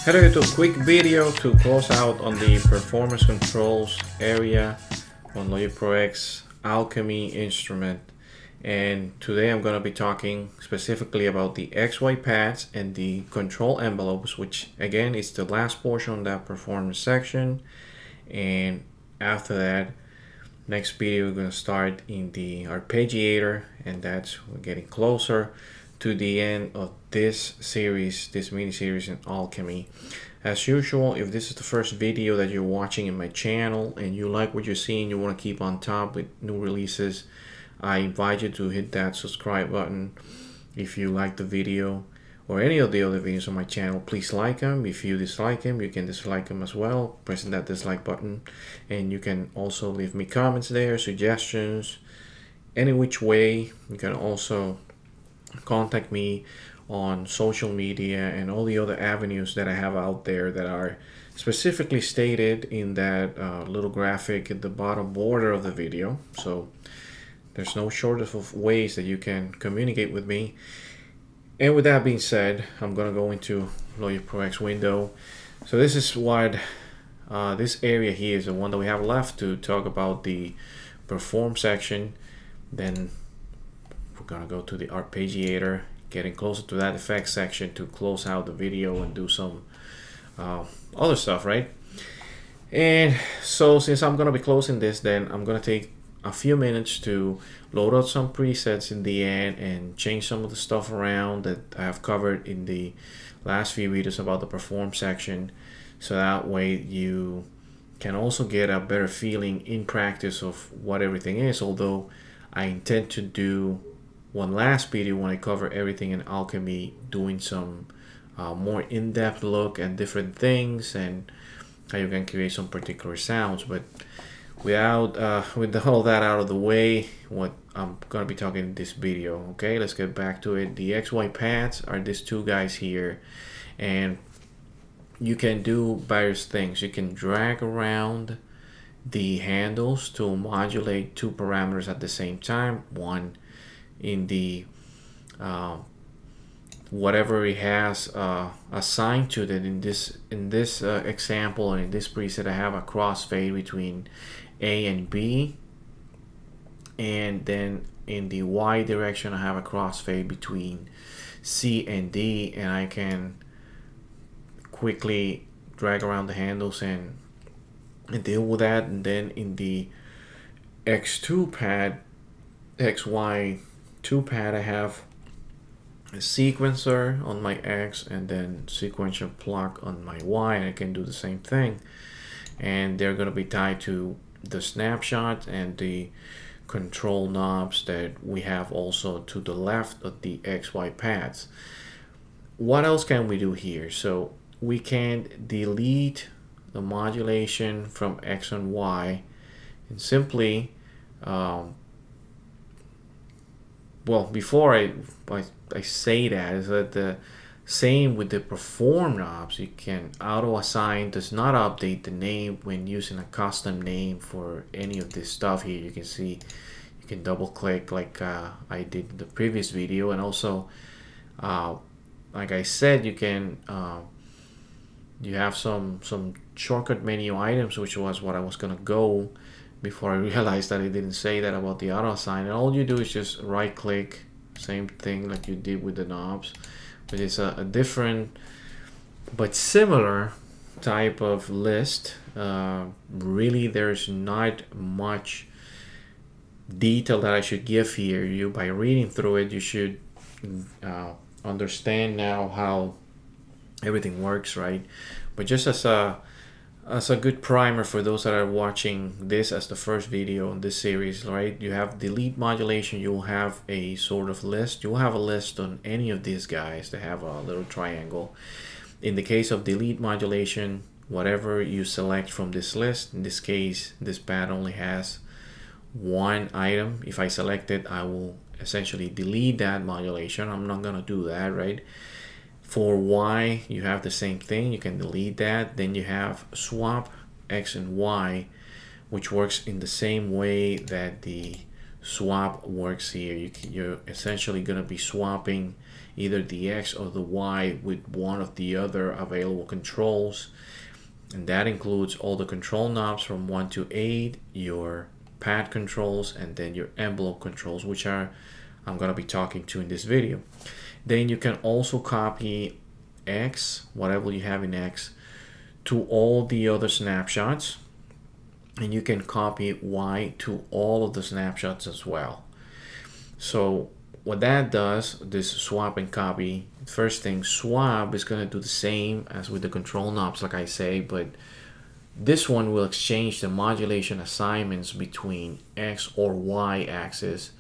Headed to a quick video to close out on the performance controls area on Logic Pro X Alchemy instrument. And today I'm going to be talking specifically about the XY pads and the control envelopes, which again is the last portion of that performance section. And after that, next video we're going to start in the arpeggiator, and we're getting closer to the end of this series, this mini series in Alchemy. As usual, if this is the first video that you're watching in my channel and you like what you're seeing, you want to keep on top with new releases, I invite you to hit that subscribe button. If you like the video or any of the other videos on my channel, please like them. If you dislike them, you can dislike them as well, pressing that dislike button. And you can also leave me comments there, suggestions, any which way. You can also contact me on social media and all the other avenues that I have out there that are specifically stated in that little graphic at the bottom border of the video. So there's no shortage of ways that you can communicate with me. And with that being said, I'm gonna go into Logic Pro X window. So this is what this area here is the one that we have left to talk about the perform section. Then we're gonna go to the arpeggiator, getting closer to that effects section to close out the video and do some other stuff, right? And so since I'm gonna be closing this, then I'm gonna take a few minutes to load out some presets in the end and change some of the stuff around that I have covered in the last few videos about the perform section, so that way you can also get a better feeling in practice of what everything is. Although I intend to do one last video when I cover everything in Alchemy, doing some more in-depth look at different things and how you can create some particular sounds. But without with all that out of the way, what I'm gonna be talking in this video, okay, let's get back to it. The XY pads are these two guys here, and you can do various things. You can drag around the handles to modulate two parameters at the same time, one in the whatever it has assigned to it. In this example, and in this preset, I have a crossfade between A and B, and then in the Y direction I have a crossfade between C and D, and I can quickly drag around the handles and deal with that. And then in the X2 pad, XY2 pad, I have a sequencer on my X and then sequential plug on my Y, and I can do the same thing. And they're going to be tied to the snapshot and the control knobs that we have also to the left of the XY pads. What else can we do here? So we can delete the modulation from X and Y, and simply well, before I say that, is that the same with the perform knobs. You can auto assign, does not update the name when using a custom name for any of this stuff here. You can see you can double click like I did in the previous video, and also like I said, you can you have some shortcut menu items, which was what I was gonna go before I realized that I didn't say that about the auto assign. And all you do is just right click, same thing like you did with the knobs, but it's a different but similar type of list. Really, there's not much detail that I should give here. By reading through it, you should understand now how everything works, right? But just as a good primer for those that are watching this as the first video in this series, right? You have delete modulation. You'll have a sort of list. You'll have a list on any of these guys that have a little triangle. In the case of delete modulation, whatever you select from this list, in this case, this pad only has one item. If I select it, I will essentially delete that modulation. I'm not gonna do that, right? For Y, you have the same thing. You can delete that. Then you have swap X and Y, which works in the same way that the swap works here. You're essentially going to be swapping either the X or the Y with one of the other available controls, and that includes all the control knobs from 1 to 8, your pad controls, and then your envelope controls, which are I'm going to be talking to in this video. Then you can also copy X, whatever you have in X, to all the other snapshots, and you can copy Y to all of the snapshots as well. So what that does, this swap and copy, first thing, swap is going to do the same as with the control knobs, like I say, but this one will exchange the modulation assignments between X or Y axis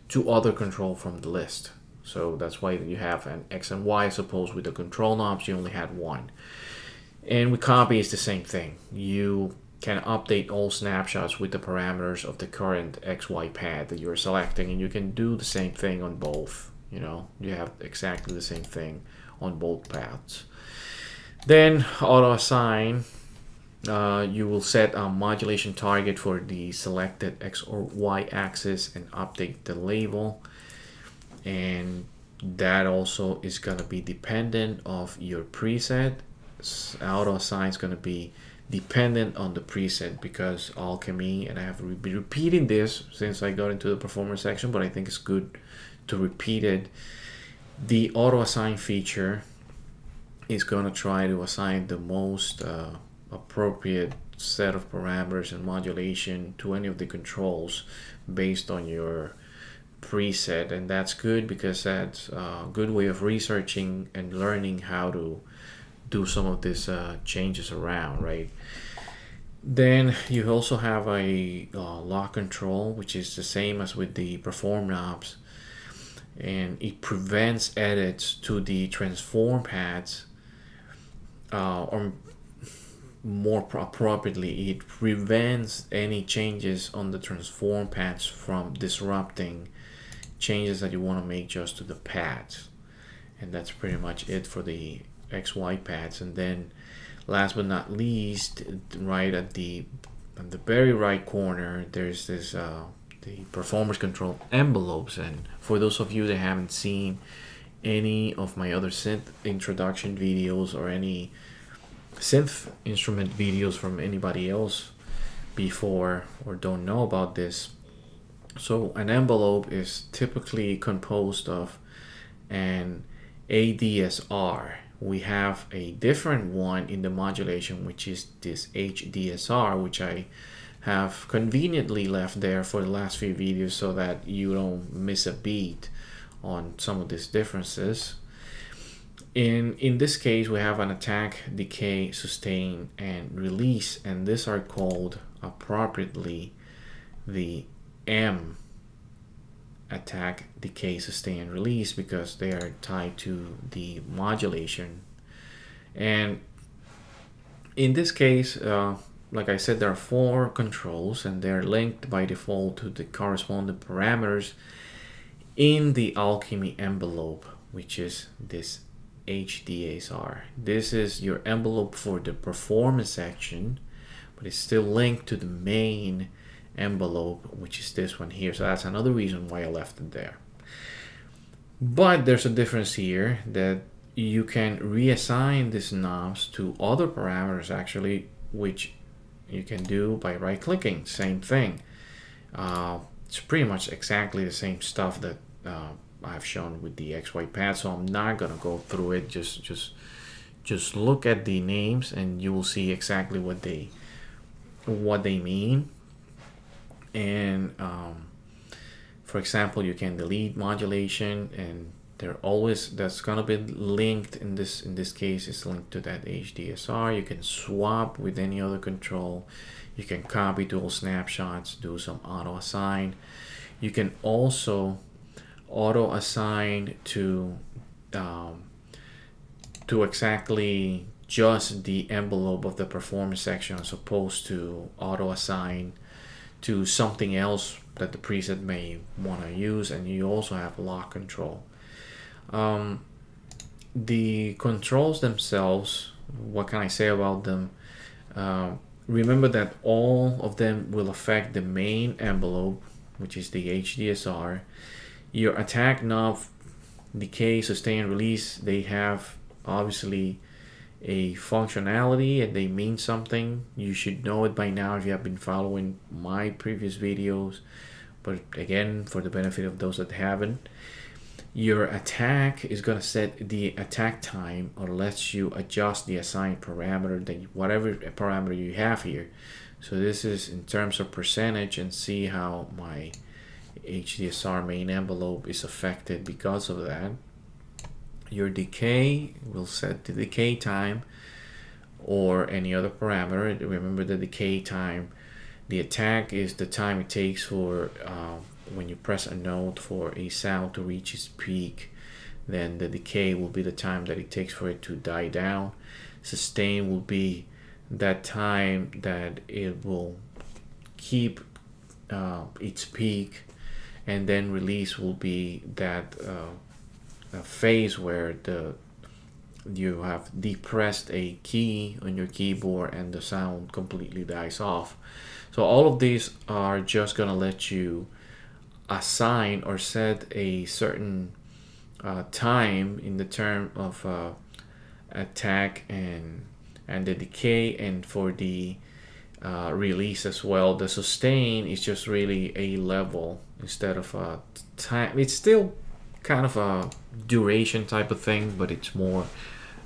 to other control from the list. So that's why you have an X and Y. Suppose with the control knobs you only had one. And with copy is the same thing. You can update all snapshots with the parameters of the current XY pad that you're selecting, and you can do the same thing on both. You know, you have exactly the same thing on both paths. Then auto assign, you will set a modulation target for the selected X or Y axis and update the label, and that also is going to be dependent of your preset. Auto assign is going to be dependent on the preset because Alchemy, and I have been repeating this since I got into the performance section, but I think it's good to repeat it. The auto assign feature is going to try to assign the most appropriate set of parameters and modulation to any of the controls based on your preset, and that's good because that's a good way of researching and learning how to do some of these changes around, right? Then you also have a lock control, which is the same as with the perform knobs, and it prevents edits to the transform pads, or more appropriately, it prevents any changes on the transform pads from disrupting changes that you want to make just to the pads. And that's pretty much it for the XY pads. And then last but not least, right at the very right corner, there's this the performance control envelopes. And for those of you that haven't seen any of my other synth introduction videos or any synth instrument videos from anybody else before or don't know about this, so an envelope is typically composed of an ADSR. We have a different one in the modulation, which is this HDSR, which I have conveniently left there for the last few videos so that you don't miss a beat on some of these differences. In this case, we have an attack, decay, sustain, and release, and these are called appropriately the M attack, decay, sustain, and release because they are tied to the modulation. And in this case, like I said, there are 4 controls and they're linked by default to the corresponding parameters in the Alchemy envelope, which is this HDSR. This is your envelope for the performance section, but it's still linked to the main envelope, which is this one here. So that's another reason why I left it there. But there's a difference here that you can reassign these knobs to other parameters actually, which you can do by right clicking. Same thing. It's pretty much exactly the same stuff that I've shown with the XY pad, so I'm not gonna go through it. Just look at the names and you will see exactly what they mean. And for example, you can delete modulation, and they're always, that's gonna be linked in this case is linked to that HDSR. You can swap with any other control. You can copy to all snapshots, do some auto assign. You can also auto assign to exactly just the envelope of the performance section, as opposed to auto assign to something else that the preset may want to use. And you also have lock control. The controls themselves, what can I say about them? Remember that all of them will affect the main envelope, which is the HDSR. Your attack knob, decay, sustain, release, they have obviously a functionality and they mean something. You should know it by now if you have been following my previous videos, but again, for the benefit of those that haven't, your attack is going to set the attack time or lets you adjust the assigned parameter, that whatever parameter you have here. So this is in terms of percentage, and see how my HDSR main envelope is affected because of that. Your decay will set the decay time or any other parameter. Remember the decay time. The attack is the time it takes for when you press a note for a sound to reach its peak. Then the decay will be the time that it takes for it to die down. Sustain will be that time that it will keep its peak, and then release will be that phase where you have depressed a key on your keyboard and the sound completely dies off. So all of these are just gonna let you assign or set a certain time in the term of attack and the decay, and for the release as well. The sustain is just really a level instead of a time. It's still kind of a duration type of thing, but it's more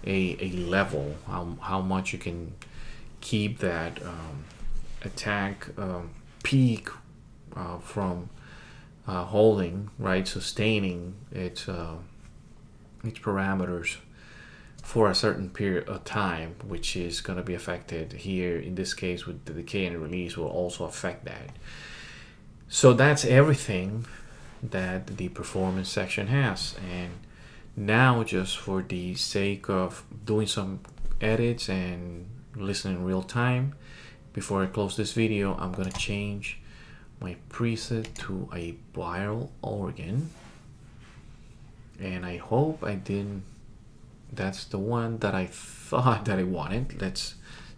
a level, how much you can keep that attack peak from holding, right, sustaining its parameters for a certain period of time, which is going to be affected here in this case with the decay and release will also affect that. So that's everything that the performance section has. And now, just for the sake of doing some edits and listening in real time, before I close this video, I'm gonna change my preset to a viral organ, and I hope I didn't. That's the one that I thought that I wanted. Let's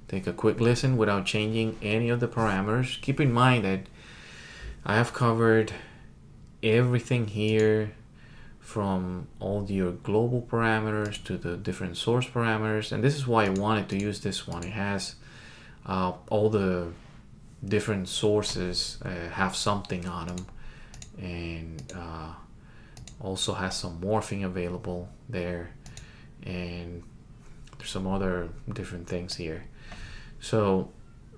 take a quick listen without changing any of the parameters. Keep in mind that I have covered everything here, from all your global parameters to the different source parameters, and this is why I wanted to use this one. It has all the different sources have something on them, and also has some morphing available there, and there's some other different things here. So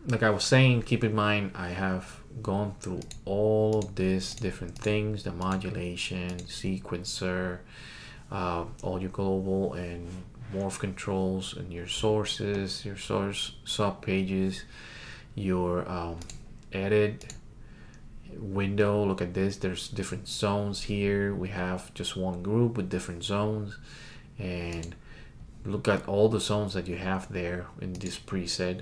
like I was saying, keep in mind I have gone through all of these different things: the modulation, sequencer, all your global and morph controls, and your sources, your source sub pages, your edit window. Look at this, there's different zones here. We have just one group with different zones, and look at all the zones that you have there in this preset.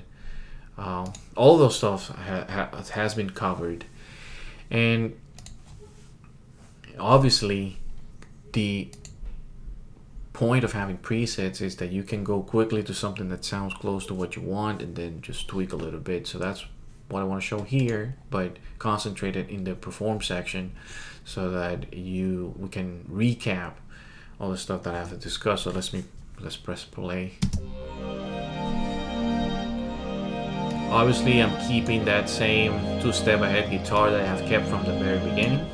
All those stuff has been covered, and obviously the point of having presets is that you can go quickly to something that sounds close to what you want and then just tweak a little bit. So that's what I want to show here, but concentrated in the perform section, so that we can recap all the stuff that I have to discuss. So let's press play. Obviously, I'm keeping that same two-step ahead guitar that I have kept from the very beginning.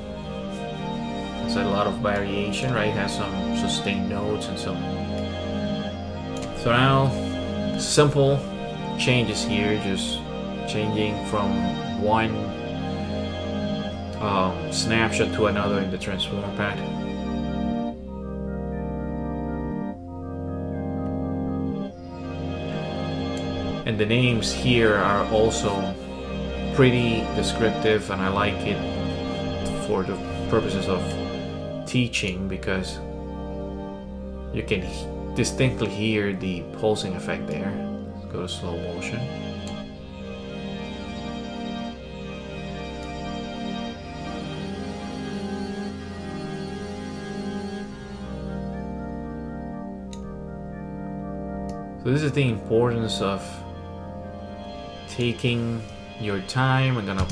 It's a lot of variation, right? It has some sustained notes and some. So now, simple changes here, just changing from one snapshot to another in the transform pad. And the names here are also pretty descriptive, and I like it for the purposes of teaching, because you can distinctly hear the pulsing effect there. Let's go to slow motion. So this is the importance of taking your time. I'm gonna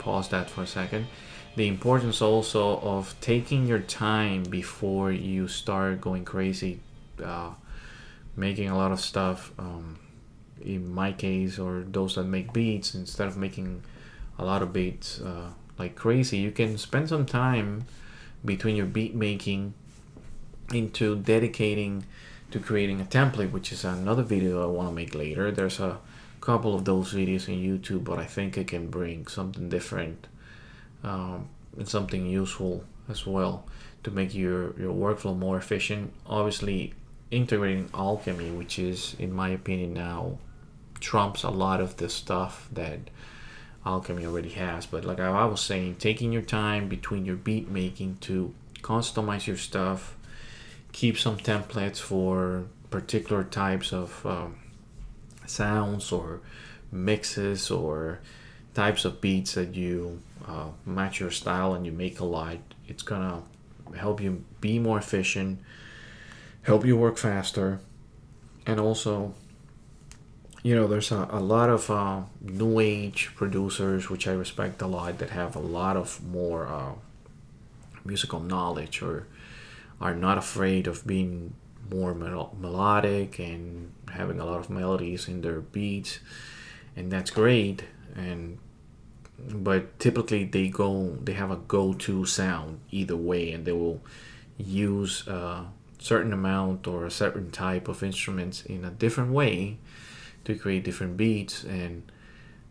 pause that for a second. The importance also of taking your time before you start going crazy, making a lot of stuff. In my case, or those that make beats, instead of making a lot of beats like crazy, you can spend some time between your beat making into dedicating to creating a template, which is another video I want to make later. There's a couple of those videos in YouTube, but I think it can bring something different and something useful as well to make your workflow more efficient. Obviously, integrating Alchemy, which is, in my opinion, now trumps a lot of the stuff that Alchemy already has. But like I was saying, taking your time between your beat making to customize your stuff, keep some templates for particular types of sounds or mixes or types of beats that you match your style and you make a lot. It's gonna help you be more efficient, help you work faster, and also, you know, there's a lot of new age producers, which I respect a lot, that have a lot of more musical knowledge, or are not afraid of being more melodic and having a lot of melodies in their beats, and that's great. And but typically they have a go-to sound either way, and they will use a certain amount or a certain type of instruments in a different way to create different beats. And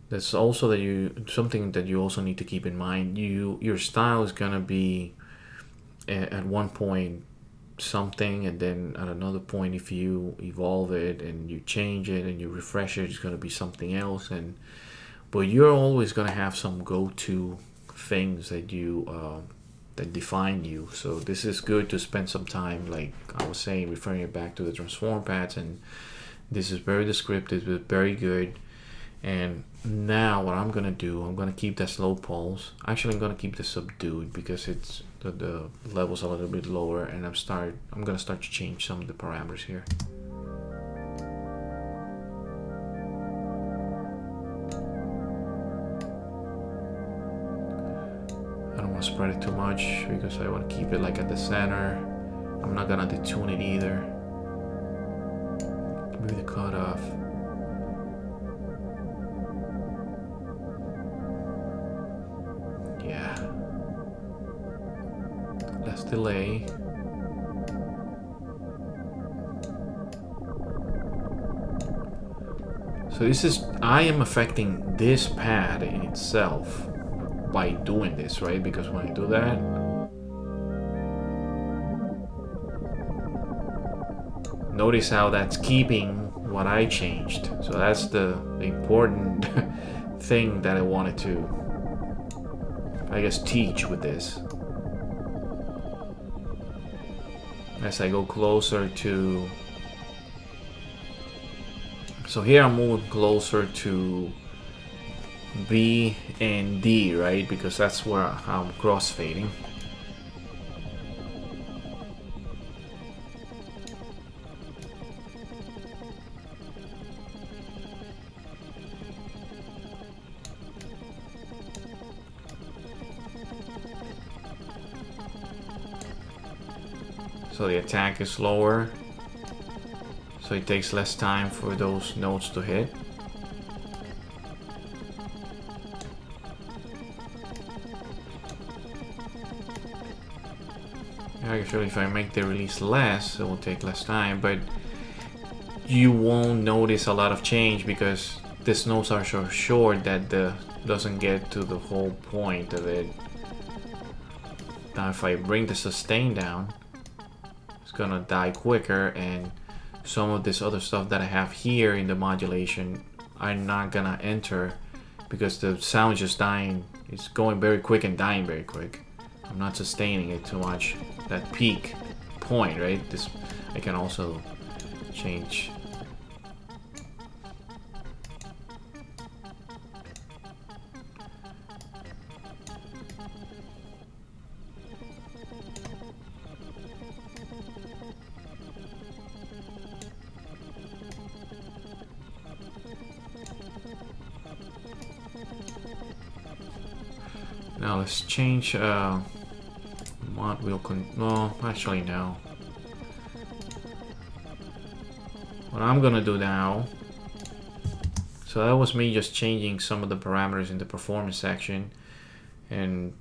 that's also something that you also need to keep in mind. Your style is gonna be at one point something, and then at another point, if you evolve it and you change it and you refresh it, it's gonna be something else. And but you're always gonna have some go-to things that that define you. So this is good to spend some time, like I was saying, referring it back to the transform pads, and this is very descriptive, but very good. And now what I'm gonna do, I'm gonna keep that slow pulse. Actually, I'm gonna keep the subdued because it's the level's a little bit lower, and I'm gonna start to change some of the parameters here. I don't want to spread it too much because I want to keep it like at the center. I'm not gonna detune it either. Maybe the cutoff. Yeah. Less delay. So I am affecting this pad in itself by doing this, right? Because when I do that, notice how that's keeping what I changed. So that's the important thing that I wanted to, I guess, teach with this. As I go closer to, so here I'm moving closer to B and D, right? Because that's where I'm crossfading. So the attack is lower, so it takes less time for those notes to hit. Actually, if I make the release less, it will take less time, but you won't notice a lot of change because these notes are so short that doesn't get to the whole point of it. Now if I bring the sustain down, it's gonna die quicker, and some of this other stuff that I have here in the modulation are not gonna enter because the sound is just dying. It's going very quick and dying very quick. I'm not sustaining it too much. That peak point, right? This I can also change. Now let's change mod wheel no, actually no. What I'm gonna do now, so that was me just changing some of the parameters in the performance section, and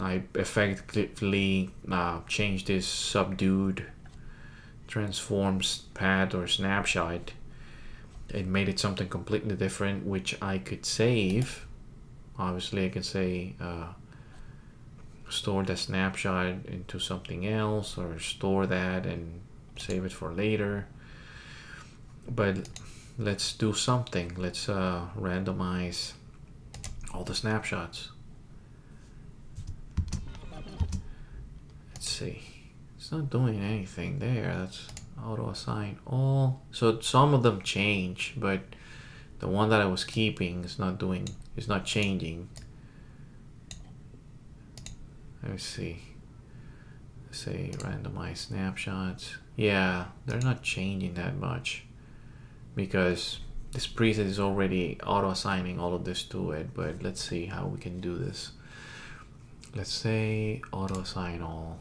I effectively changed this subdued transforms path or snapshot. It made it something completely different, which I could save. Obviously I could say store the snapshot into something else, or store that and save it for later. But let's do something. Let's randomize all the snapshots. Let's see. It's not doing anything there. That's auto assign all. So some of them change, but the one that I was keeping is not changing. Let me see. Let's say randomize snapshots. Yeah, they're not changing that much, because this preset is already auto assigning all of this to it. But let's see how we can do this. Let's say auto assign all.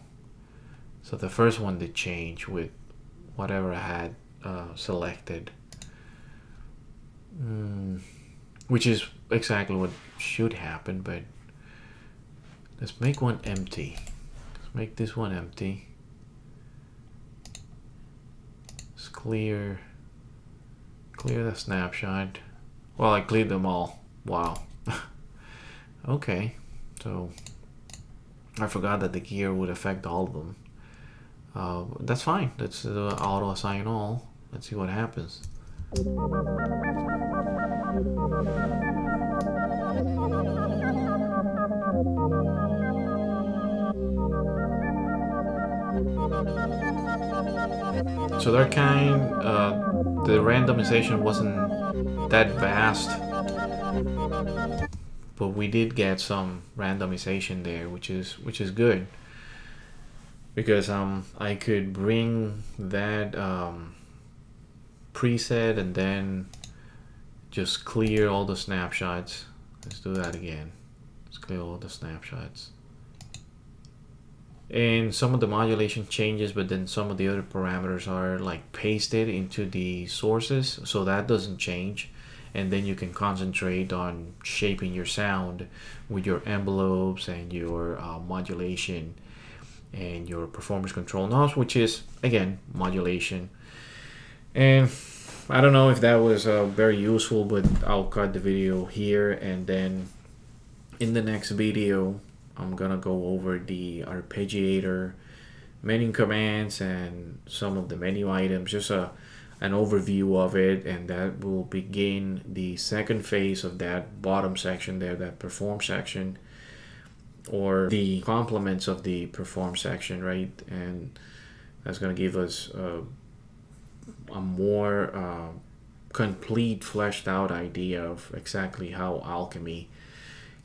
So the first one did change with whatever I had selected, which is exactly what should happen. But let's make one empty. Let's make this one empty. Let's clear the snapshot. Well, I cleared them all. Wow. Okay, so I forgot that the gear would affect all of them. That's fine. Let's auto assign all. Let's see what happens. So they're the randomization wasn't that vast, but we did get some randomization there, which is good, because I could bring that preset and then just clear all the snapshots. Let's do that again. Let's clear all the snapshots. And some of the modulation changes, but then some of the other parameters are like pasted into the sources, so that doesn't change. And then you can concentrate on shaping your sound with your envelopes and your modulation and your performance control knobs, which is again modulation. And I don't know if that was very useful, but I'll cut the video here, and then in the next video I'm gonna go over the arpeggiator menu commands and some of the menu items, just an overview of it, and that will begin the second phase of that bottom section there, that perform section, or the complements of the perform section, right? And that's gonna give us a more complete, fleshed out idea of exactly how Alchemy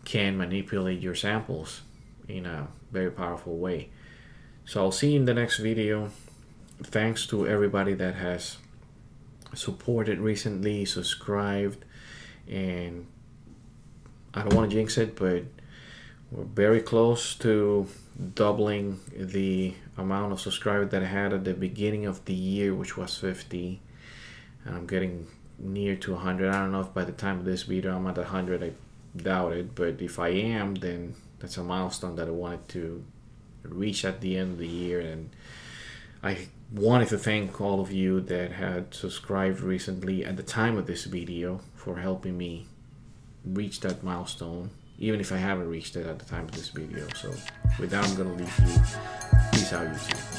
can manipulate your samples in a very powerful way. So I'll see you in the next video. Thanks to everybody that has supported recently, subscribed, and I don't want to jinx it, but we're very close to doubling the amount of subscribers that I had at the beginning of the year, which was 50, and I'm getting near to 100. I don't know if by the time of this video I'm at 100. I doubt it, but if I am, then that's a milestone that I wanted to reach at the end of the year. And I wanted to thank all of you that had subscribed recently at the time of this video for helping me reach that milestone, even if I haven't reached it at the time of this video. So with that, I'm gonna leave you. Peace out, YouTube.